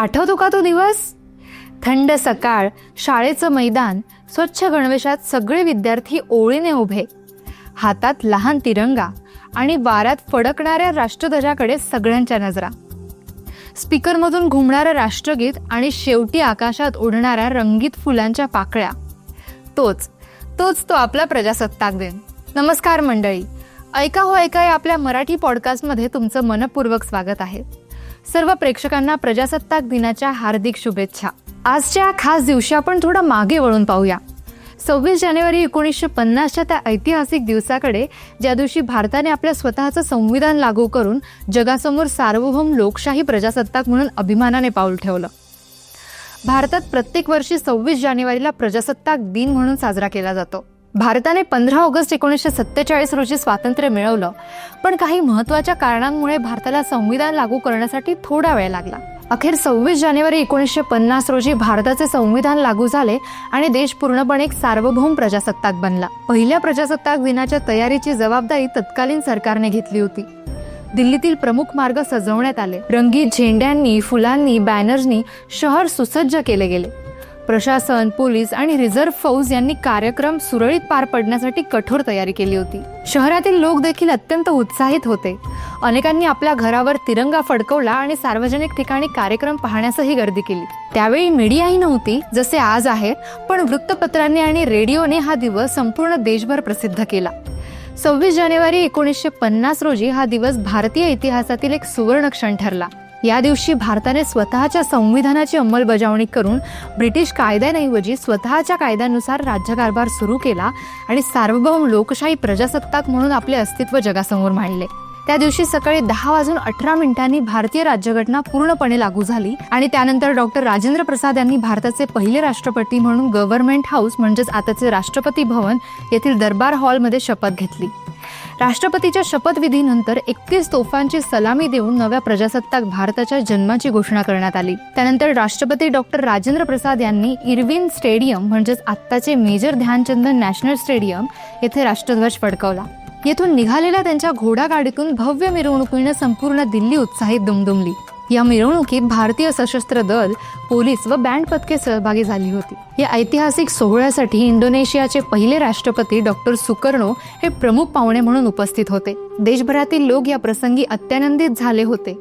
आठवतो का तो दिवस? थंड सकाळ, शाळेचं मैदान, स्वच्छ गणवेशात सगळे विद्यार्थी ओळीने उभे, हातात लहान तिरंगा आणि वाऱ्यात फडकणाऱ्या राष्ट्रध्वजाकडे सगळ्यांच्या नजरा. स्पीकरमधून घुमणारं राष्ट्रगीत आणि शेवटी आकाशात उडणाऱ्या रंगीत फुलांच्या पाकळ्या. तोच तो आपला प्रजासत्ताक दिन. नमस्कार मंडळी, ऐका हो ऐका या आपल्या मराठी पॉडकास्टमध्ये तुमचं मनपूर्वक स्वागत आहे. सर्व प्रेक्षकांना प्रजासत्ताक दिनाच्या हार्दिक शुभेच्छा. आजच्या खास दिवशी आपण थोडं मागे वळून पाहूया. 26 जानेवारी 1950च्या त्या ऐतिहासिक दिवसाकडे, ज्या दिवशी भारताने आपल्या स्वतःचं संविधान लागू करून जगासमोर सार्वभौम लोकशाही प्रजासत्ताक म्हणून अभिमानाने पाऊल ठेवलं. भारतात प्रत्येक वर्षी 26 जानेवारीला प्रजासत्ताक दिन म्हणून साजरा केला जातो. भारताने 15 ऑगस्ट 1947 रोजी स्वातंत्र्य मिळवलं, पण काही महत्त्वाच्या कारणांमुळे भारताला संविधान लागू करण्यासाठी थोडा वेळ लागला. अखेर 26 जानेवारी 1950 रोजी भारताचे संविधान लागू झाले आणि देश पूर्णपणे एक सार्वभौम प्रजासत्ताक बनला. पहिल्या प्रजासत्ताक दिनाच्या तयारीची जबाबदारी तत्कालीन सरकारने घेतली होती. दिल्लीतील प्रमुख मार्ग सजवण्यात आले. रंगीत झेंड्यांनी, फुलांनी, बॅनर्सनी शहर सुसज्ज केले गेले. प्रशासन, पोलीस आणि रिझर्व्ह फौज यांनी कार्यक्रम सुरळीत पार पडण्यासाठी कठोर तयारी केली होती. शहरातील लोक देखील अत्यंत उत्साहित होते. अनेकांनी आपल्या घरावर तिरंगा फडकवला आणि सार्वजनिक ठिकाणी कार्यक्रम पाहण्यासही गर्दी केली. त्यावेळी मीडियाही नव्हती जसे आज आहे, पण वृत्तपत्रांनी आणि रेडिओने हा दिवस संपूर्ण देशभर प्रसिद्ध केला. 26 जानेवारी 1950 रोजी हा दिवस भारतीय इतिहासातील एक सुवर्ण क्षण ठरला. या दिवशी भारताने स्वतःच्या संविधानाची अंमलबजावणी करून ब्रिटिश कायद्यांऐवजी स्वतःच्या कायद्यानुसार राज्यकारभार सुरू केला आणि सार्वभौम लोकशाही प्रजासत्ताक म्हणून आपले अस्तित्व जगासमोर मांडले. त्या दिवशी सकाळी 10:18 भारतीय राज्यघटना पूर्णपणे लागू झाली आणि त्यानंतर डॉक्टर राजेंद्र प्रसाद यांनी भारताचे पहिले राष्ट्रपती म्हणून गव्हर्नमेंट हाऊस म्हणजेच आताचे राष्ट्रपती भवन येथील दरबार हॉलमध्ये शपथ घेतली. राष्ट्रपतीच्या शपथविधीनंतर 31 तोफांची सलामी देऊन नव्या प्रजासत्ताक भारताच्या जन्माची घोषणा करण्यात आली. त्यानंतर राष्ट्रपती डॉक्टर राजेंद्र प्रसाद यांनी इरविन स्टेडियम म्हणजेच आत्ताचे मेजर ध्यानचंद नॅशनल स्टेडियम येथे राष्ट्रध्वज फडकवला. येथून निघालेल्या त्यांच्या घोडागाडीतून भव्य मिरवणुकीने संपूर्ण दिल्ली उत्साहित दुमदुमली. या मिरवणुकीत भारतीय सशस्त्र दल, पोलीस व बँड पथके सहभागी झाली होती. या ऐतिहासिक सोहळ्यासाठी इंडोनेशियाचे पहिले राष्ट्रपती डॉक्टर सुकर्णो हे प्रमुख पाहुणे म्हणून उपस्थित होते. देशभरातील लोक या प्रसंगी अत्यानंदित झाले होते.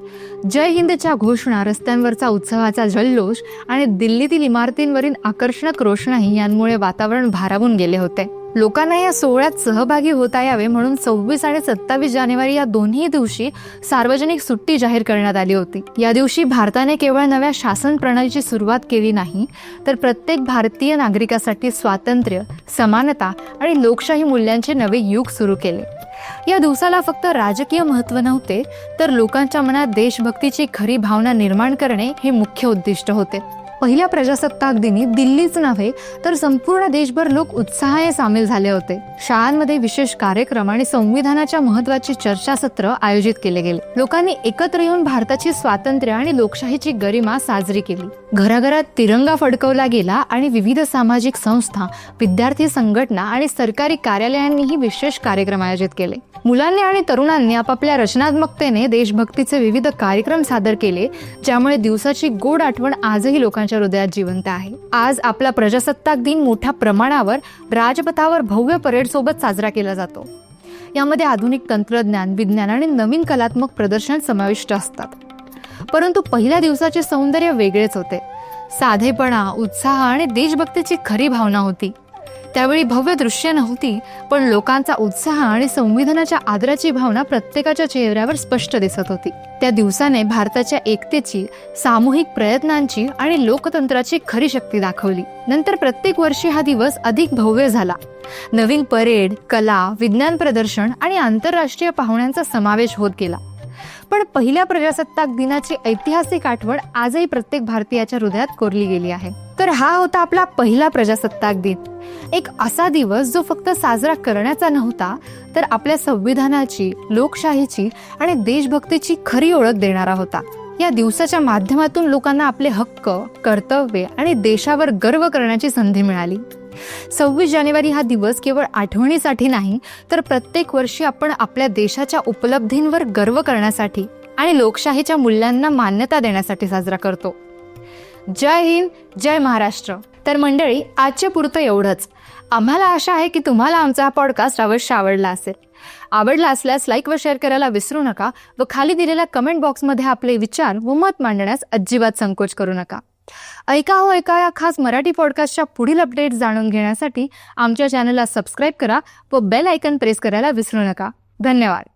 जय हिंदच्या घोषणा, रस्त्यांवरचा उत्सवाचा जल्लोष आणि दिल्लीतील इमारतींवरील आकर्षक रोषणाई यांमुळे वातावरण भारावून गेले होते. लोकांना या सोहळ्यात सहभागी होता यावे म्हणून 26 आणि 27 जानेवारी या दोन्ही दिवशी सार्वजनिक सुट्टी जाहीर करण्यात आली होती. या दिवशी भारताने केवळ नव्या शासन प्रणालीची सुरुवात केली नाही, तर प्रत्येक भारतीय नागरिकासाठी स्वातंत्र्य, समानता आणि लोकशाही मूल्यांचे नवे युग सुरू केले. या दिवसाला फक्त राजकीय महत्त्व नव्हते, तर लोकांच्या मनात देशभक्तीची खरी भावना निर्माण करणे हे मुख्य उद्दिष्ट होते. पहिल्या प्रजासत्ताक दिनी दिल्लीच नव्हे तर संपूर्ण देशभर लोक उत्साहाने सामील झाले होते. शाळांमध्ये विशेष कार्यक्रम आणि संविधानाच्या महत्त्वाची चर्चासत्र आयोजित केले गेले. लोकांनी एकत्र येऊन भारताची स्वातंत्र्य आणि लोकशाहीची गरिमा साजरी केली. घराघरात तिरंगा फडकवला गेला आणि विविध सामाजिक संस्था, विद्यार्थी संघटना आणि सरकारी कार्यालयांनीही विशेष कार्यक्रम आयोजित केले. मुलांनी आणि तरुणांनी आपापल्या रचनात्मकतेने देशभक्तीचे विविध कार्यक्रम सादर केले, ज्यामुळे दिवसाची गोड आठवण आजही लोकांच्या हृदयात जिवंत आहे. आज आपला प्रजासत्ताक दिन मोठ्या प्रमाणावर राजपथावर भव्य परेड सोबत साजरा केला जातो. यामध्ये आधुनिक तंत्रज्ञान, विज्ञान आणि नवीन कलात्मक प्रदर्शन समाविष्ट असतात. परंतु पहिल्या दिवसाचे सौंदर्य वेगळेच होते. साधेपणा, उत्साह आणि देशभक्तीची खरी भावना होती. त्यावेळी भव्य दृश्य नव्हती, पण लोकांचा उत्साह आणि संविधानाच्या आदराची भावना प्रत्येकाच्या चेहऱ्यावर स्पष्ट दिसत होती. त्या दिवसाने भारताच्या एकतेची, सामूहिक प्रयत्नांची आणि लोकतंत्राची खरी शक्ती दाखवली. नंतर प्रत्येक वर्षी हा दिवस अधिक भव्य झाला. नवीन परेड, कला, विज्ञान प्रदर्शन आणि आंतरराष्ट्रीय पाहुण्यांचा समावेश होत गेला. पण पहिल्या प्रजासत्ताक दिनाची ऐतिहासिक आठवण आजही प्रत्येक भारतीयाच्या हृदयात कोरली गेली आहे. तर हा होता आपला पहिला प्रजासत्ताक दिन. एक असा दिवस जो फक्त साजरा करण्याचा नव्हता, तर आपल्या संविधानाची, लोकशाहीची आणि देशभक्तीची खरी ओळख देणारा होता. या दिवसाच्या माध्यमातून लोकांना आपले हक्क, कर्तव्ये आणि देशावर गर्व करण्याची संधी मिळाली. 26 जानेवारी हा दिवस केवळ आठवणीसाठी नाही, तर प्रत्येक वर्षी आपण आपल्या देशाच्या उपलब्धींवर गर्व करण्यासाठी आणि लोकशाहीच्या मूल्यांना मान्यता देण्यासाठी साजरा करतो. जय हिंद, जय महाराष्ट्र. तर मंडळी, आजच्या पुरतं एवढंच. आम्हाला आशा आहे की तुम्हाला आमचा हा पॉडकास्ट अवश्य आवडला असेल. आवडला असल्यास लाईक व शेअर करायला विसरू नका व खाली दिलेल्या कमेंट बॉक्समध्ये आपले विचार व मत मांडण्यास अजिबात संकोच करू नका. ऐका या खास मराठी पॉडकास्टच्या पुढील अपडेट्स जाणून घेण्यासाठी आमच्या चॅनलला सबस्क्राईब करा व बेल आयकन प्रेस करायला विसरू नका. धन्यवाद.